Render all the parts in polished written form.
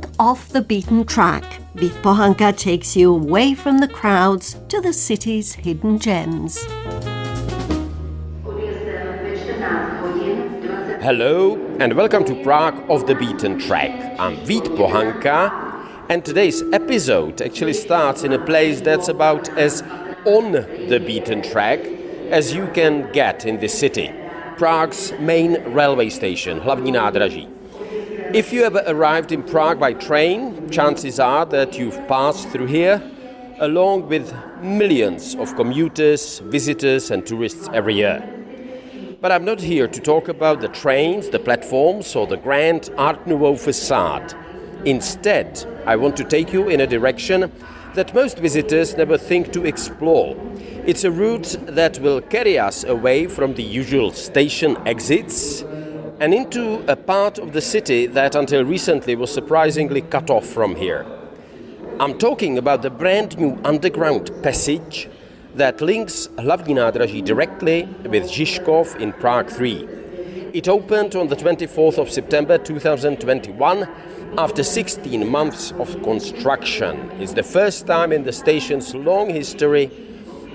think off the beaten track, Vít Pohanka takes you away from the crowds to the city's hidden gems. Hello and welcome to Prague off the beaten track. I'm Vít Pohanka and today's episode actually starts in a place that's about as on the beaten track as you can get in this city. Prague's main railway station, Hlavní nádraží. If you ever arrived in Prague by train, chances are that you've passed through here along with millions of commuters, visitors and tourists every year. But I'm not here to talk about the trains, the platforms or the grand Art Nouveau facade. Instead, I want to take you in a direction that most visitors never think to explore. It's a route that will carry us away from the usual station exits and into a part of the city that until recently was surprisingly cut off from here. I'm talking about the brand new underground passage that links Hlavní nádraží directly with Žižkov in Prague 3. It opened on the 24th of September 2021 after 16 months of construction. It's the first time in the station's long history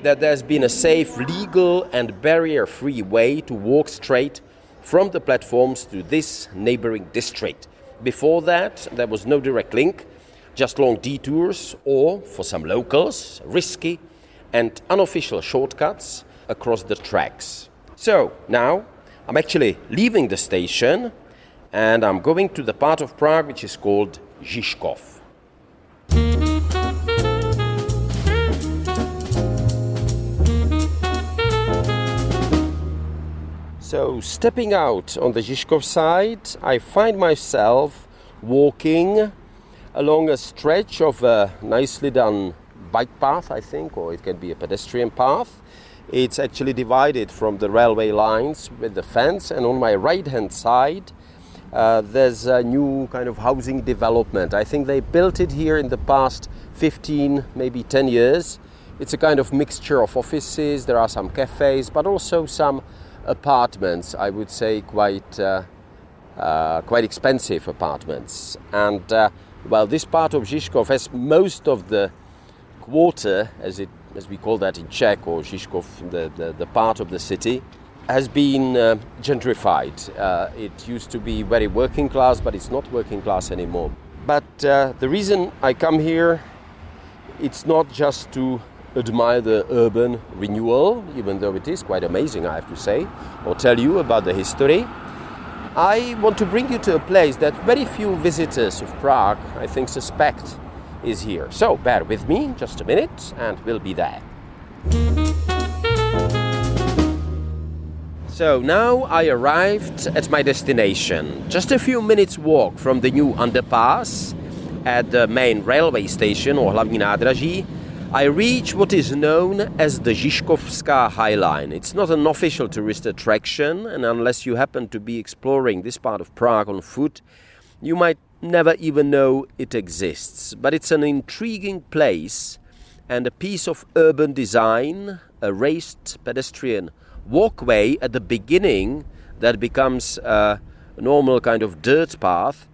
that there's been a safe, legal and barrier-free way to walk straight from the platforms to this neighboring district. Before that, there was no direct link, just long detours or, for some locals, risky and unofficial shortcuts across the tracks. So now I'm actually leaving the station and I'm going to the part of Prague which is called Žižkov. So stepping out on the Žižkov side, I find myself walking along a stretch of a nicely done bike path, I think, or it can be a pedestrian path. It's actually divided from the railway lines with the fence, and on my right-hand side there's a new kind of housing development. I think they built it here in the past 15, maybe 10 years. It's a kind of mixture of offices, there are some cafes, but also some apartments, I would say quite expensive apartments. And this part of Žižkov has most of the quarter, as we call that in Czech, or Žižkov, the part of the city, has been gentrified. It used to be very working class, but it's not working class anymore. But the reason I come here, it's not just to admire the urban renewal, even though it is quite amazing, I have to say, or tell you about the history. I want to bring you to a place that very few visitors of Prague, I think, suspect is here. So bear with me just a minute and we'll be there. So now I arrived at my destination. Just a few minutes walk from the new underpass at the main railway station, or Hlavní nádraží, I reach what is known as the Žižkov Highline. It's not an official tourist attraction, and unless you happen to be exploring this part of Prague on foot, you might never even know it exists. But it's an intriguing place and a piece of urban design, a raised pedestrian walkway at the beginning that becomes a normal kind of dirt path.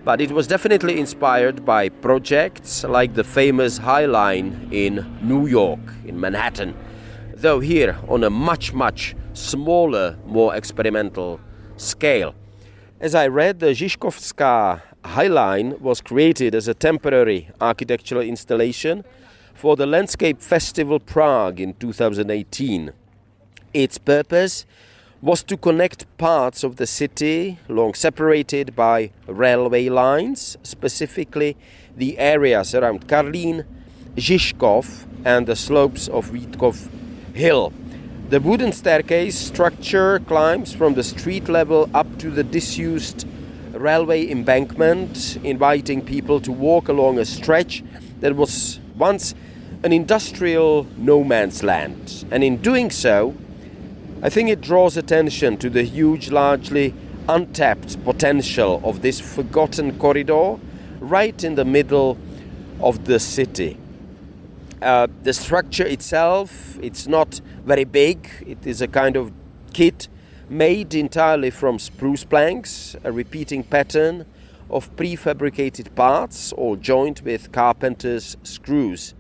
But it was definitely inspired by projects like the famous Highline in New York, in Manhattan, though here on a much, much smaller, more experimental scale. As I read, the Žižkov Highline was created as a temporary architectural installation for the Landscape Festival Prague in 2018. Its purpose was to connect parts of the city long separated by railway lines, specifically the areas around Karlín, Žižkov and the slopes of Vítkov Hill. The wooden staircase structure climbs from the street level up to the disused railway embankment, inviting people to walk along a stretch that was once an industrial no man's land. And in doing so, I think it draws attention to the huge, largely untapped potential of this forgotten corridor right in the middle of the city. The structure itself, it's not very big. It is a kind of kit made entirely from spruce planks, a repeating pattern of prefabricated parts, all joined with carpenter's screws.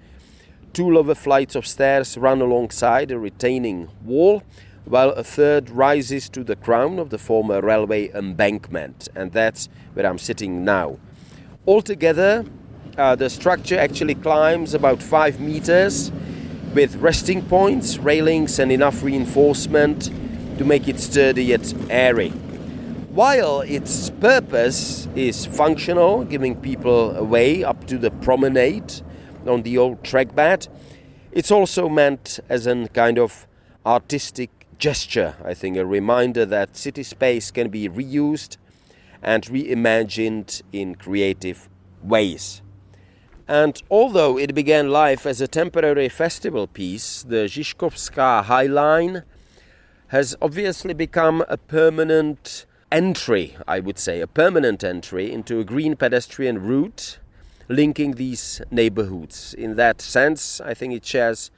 2 lower flights of stairs run alongside a retaining wall, while a third rises to the crown of the former railway embankment, and that's where I'm sitting now. Altogether, the structure actually climbs about 5 meters, with resting points, railings and enough reinforcement to make it sturdy yet airy. While its purpose is functional, giving people a way up to the promenade on the old track bed, it's also meant as a kind of artistic gesture, I think, a reminder that city space can be reused and reimagined in creative ways. And although it began life as a temporary festival piece, the Žižkov Highline has obviously become a permanent entry, I would say, a permanent entry into a green pedestrian route linking these neighborhoods. In that sense, I think it shares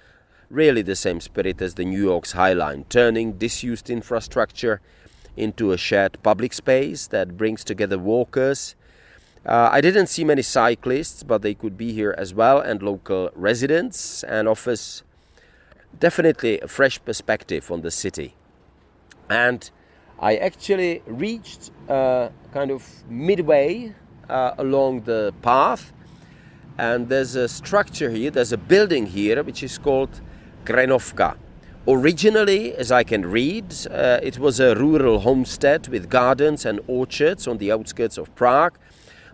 really the same spirit as the New York's Highline, turning disused infrastructure into a shared public space that brings together walkers. I didn't see many cyclists, but they could be here as well, and local residents, and offers definitely a fresh perspective on the city. And I actually reached kind of midway along the path, and there's a structure here, there's a building here which is called Krenovka. Originally, as I can read, it was a rural homestead with gardens and orchards on the outskirts of Prague.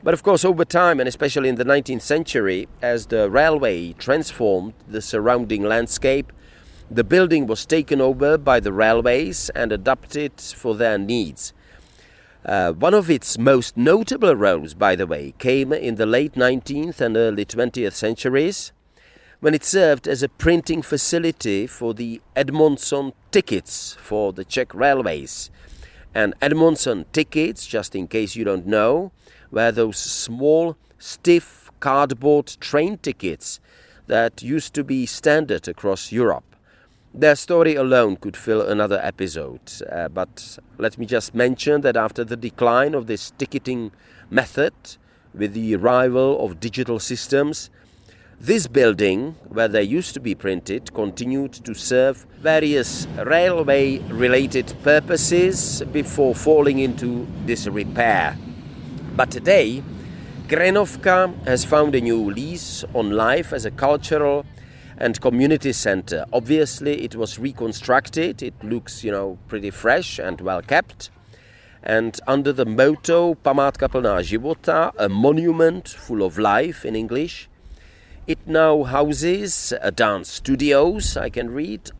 But of course, over time, and especially in the 19th century, as the railway transformed the surrounding landscape, the building was taken over by the railways and adapted for their needs. One of its most notable roles, by the way, came in the late 19th and early 20th centuries, when it served as a printing facility for the Edmondson tickets for the Czech railways. And Edmondson tickets, just in case you don't know, were those small, stiff cardboard train tickets that used to be standard across Europe. Their story alone could fill another episode, but let me just mention that after the decline of this ticketing method, with the arrival of digital systems, this building, where they used to be printed, continued to serve various railway-related purposes before falling into disrepair. But today, Krenovka has found a new lease on life as a cultural and community center. Obviously, it was reconstructed. It looks, pretty fresh and well kept. And under the motto Památka plná života, a monument full of life in English, it now houses dance studios, I can read,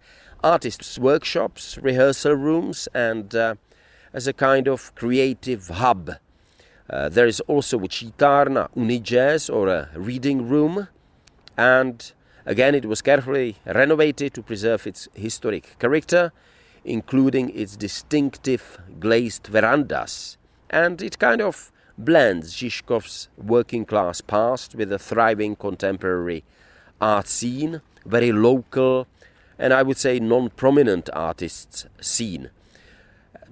artists' workshops, rehearsal rooms, and as a kind of creative hub. There is also a čítárna Unijazz, or a reading room, and again it was carefully renovated to preserve its historic character, including its distinctive glazed verandas, and it kind of blends Žižkov's working-class past with a thriving contemporary art scene, very local, and I would say non-prominent artists scene.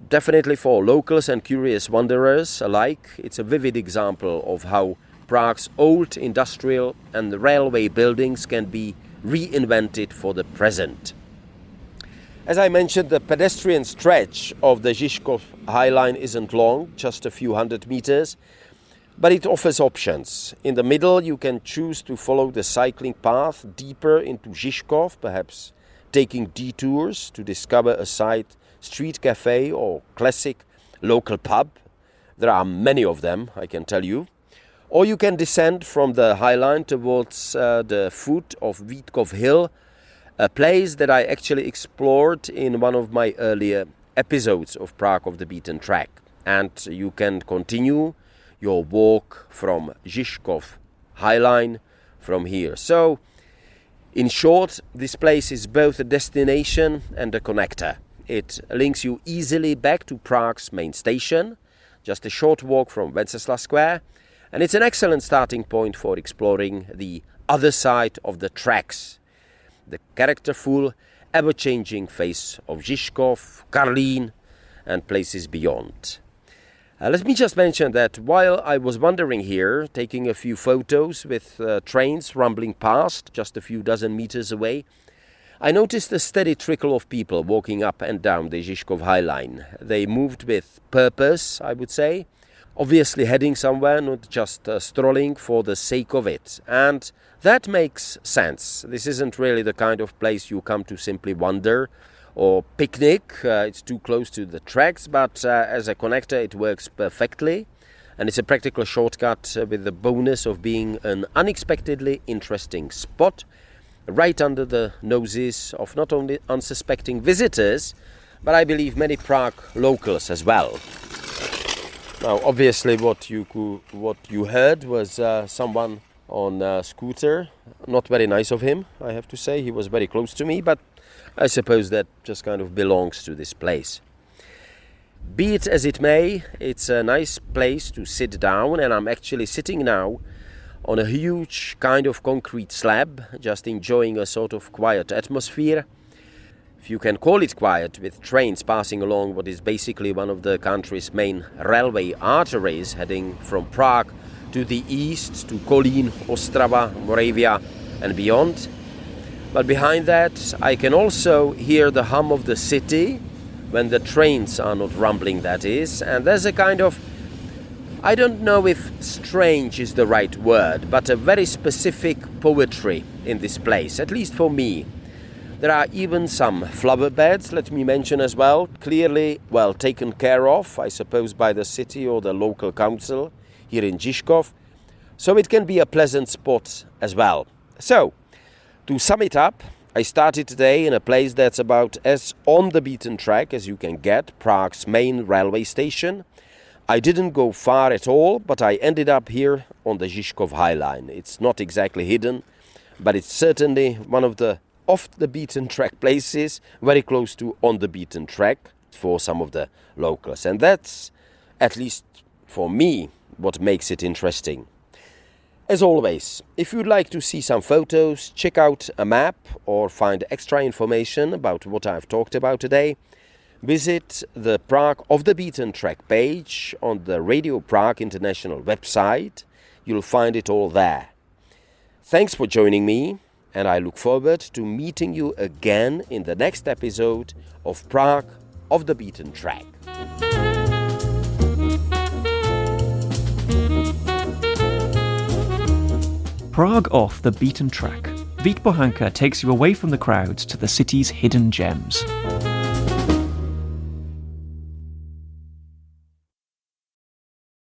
Definitely for locals and curious wanderers alike, it's a vivid example of how Prague's old industrial and railway buildings can be reinvented for the present. As I mentioned, the pedestrian stretch of the Žižkov Highline isn't long, just a few hundred meters, but it offers options. In the middle, you can choose to follow the cycling path deeper into Žižkov, perhaps taking detours to discover a side street cafe or classic local pub. There are many of them, I can tell you. Or you can descend from the Highline towards the foot of Vítkov Hill, a place that I actually explored in one of my earlier episodes of Prague Off the Beaten Track. And you can continue your walk from Žižkov Highline from here. So, in short, this place is both a destination and a connector. It links you easily back to Prague's main station, just a short walk from Wenceslas Square, and it's an excellent starting point for exploring the other side of the tracks, the characterful, ever-changing face of Žižkov, Karlín, and places beyond. Let me just mention that while I was wandering here, taking a few photos with trains rumbling past just a few dozen meters away, I noticed a steady trickle of people walking up and down the Žižkov Highline. They moved with purpose, I would say, obviously heading somewhere, not just strolling for the sake of it. And that makes sense. This isn't really the kind of place you come to simply wander or picnic. It's too close to the tracks, but as a connector it works perfectly. And it's a practical shortcut with the bonus of being an unexpectedly interesting spot right under the noses of not only unsuspecting visitors, but I believe many Prague locals as well. Now, obviously, what you heard was someone on a scooter. Not very nice of him, I have to say. He was very close to me, but I suppose that just kind of belongs to this place. Be it as it may, it's a nice place to sit down, and I'm actually sitting now on a huge kind of concrete slab, just enjoying a sort of quiet atmosphere. If you can call it quiet, with trains passing along what is basically one of the country's main railway arteries, heading from Prague to the east, to Kolín, Ostrava, Moravia and beyond. But behind that, I can also hear the hum of the city, when the trains are not rumbling, that is. And there's a kind of, I don't know if strange is the right word, but a very specific poetry in this place, at least for me. There are even some flower beds, let me mention as well, clearly well taken care of, I suppose, by the city or the local council here in Žižkov. So it can be a pleasant spot as well. So, to sum it up, I started today in a place that's about as on the beaten track as you can get, Prague's main railway station. I didn't go far at all, but I ended up here on the Žižkov Highline. It's not exactly hidden, but it's certainly one of the off-the-beaten-track places, very close to on-the-beaten-track for some of the locals. And that's, at least for me, what makes it interesting. As always, if you'd like to see some photos, check out a map or find extra information about what I've talked about today, visit the Prague Off the Beaten Track page on the Radio Prague International website. You'll find it all there. Thanks for joining me, and I look forward to meeting you again in the next episode of Prague Off the Beaten Track. Prague Off the Beaten Track. Vít Bohanka takes you away from the crowds to the city's hidden gems.